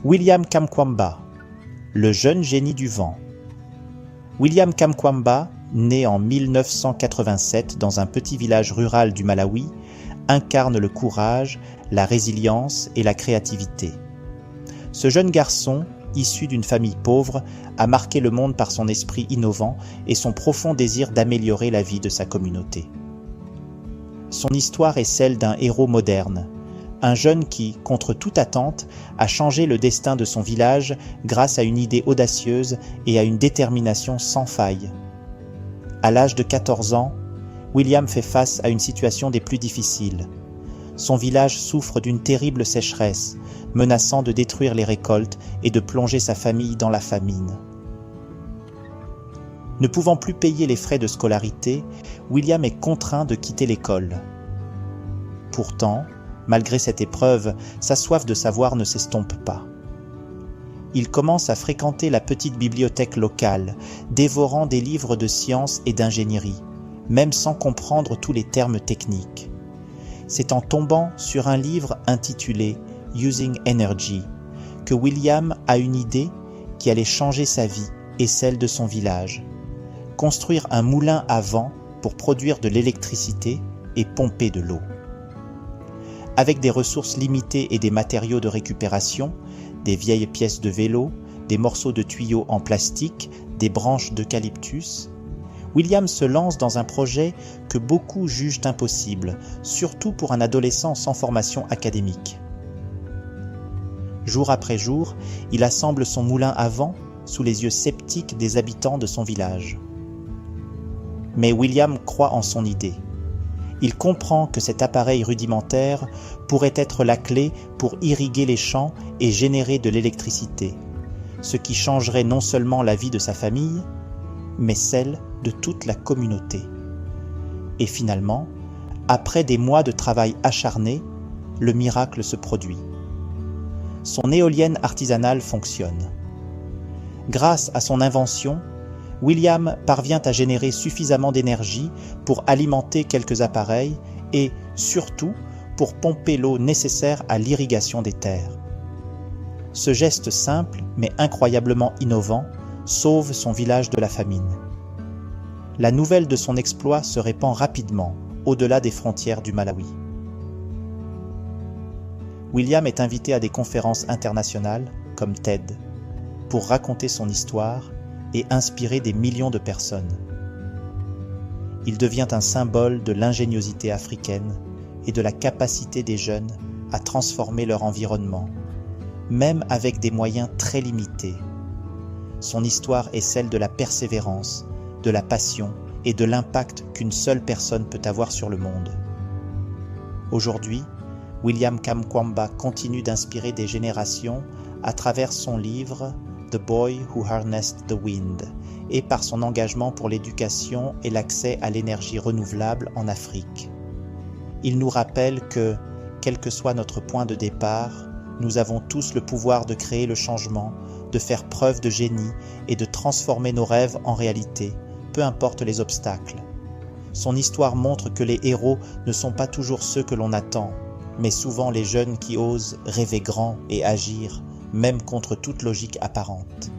William Kamkwamba, le jeune génie du vent. William Kamkwamba, né en 1987 dans un petit village rural du Malawi, incarne le courage, la résilience et la créativité. Ce jeune garçon, issu d'une famille pauvre, a marqué le monde par son esprit innovant et son profond désir d'améliorer la vie de sa communauté. Son histoire est celle d'un héros moderne, un jeune qui, contre toute attente, a changé le destin de son village grâce à une idée audacieuse et à une détermination sans faille. À l'âge de 14 ans, William fait face à une situation des plus difficiles. Son village souffre d'une terrible sécheresse, menaçant de détruire les récoltes et de plonger sa famille dans la famine. Ne pouvant plus payer les frais de scolarité, William est contraint de quitter l'école. Pourtant, malgré cette épreuve, sa soif de savoir ne s'estompe pas. Il commence à fréquenter la petite bibliothèque locale, dévorant des livres de sciences et d'ingénierie, même sans comprendre tous les termes techniques. C'est en tombant sur un livre intitulé « Using Energy » que William a une idée qui allait changer sa vie et celle de son village. Construire un moulin à vent pour produire de l'électricité et pomper de l'eau. Avec des ressources limitées et des matériaux de récupération, des vieilles pièces de vélo, des morceaux de tuyaux en plastique, des branches d'eucalyptus, William se lance dans un projet que beaucoup jugent impossible, surtout pour un adolescent sans formation académique. Jour après jour, il assemble son moulin à vent sous les yeux sceptiques des habitants de son village. Mais William croit en son idée. Il comprend que cet appareil rudimentaire pourrait être la clé pour irriguer les champs et générer de l'électricité, ce qui changerait non seulement la vie de sa famille, mais celle de toute la communauté. Et finalement, après des mois de travail acharné, le miracle se produit. Son éolienne artisanale fonctionne. Grâce à son invention, William parvient à générer suffisamment d'énergie pour alimenter quelques appareils et, surtout, pour pomper l'eau nécessaire à l'irrigation des terres. Ce geste simple, mais incroyablement innovant, sauve son village de la famine. La nouvelle de son exploit se répand rapidement, au-delà des frontières du Malawi. William est invité à des conférences internationales, comme TED, pour raconter son histoire et inspirer des millions de personnes. Il devient un symbole de l'ingéniosité africaine et de la capacité des jeunes à transformer leur environnement, même avec des moyens très limités. Son histoire est celle de la persévérance, de la passion et de l'impact qu'une seule personne peut avoir sur le monde. Aujourd'hui, William Kamkwamba continue d'inspirer des générations à travers son livre The Boy Who Harnessed the Wind et par son engagement pour l'éducation et l'accès à l'énergie renouvelable en Afrique. Il nous rappelle que, quel que soit notre point de départ, nous avons tous le pouvoir de créer le changement, de faire preuve de génie et de transformer nos rêves en réalité, peu importe les obstacles. Son histoire montre que les héros ne sont pas toujours ceux que l'on attend, mais souvent les jeunes qui osent rêver grand et agir, même contre toute logique apparente.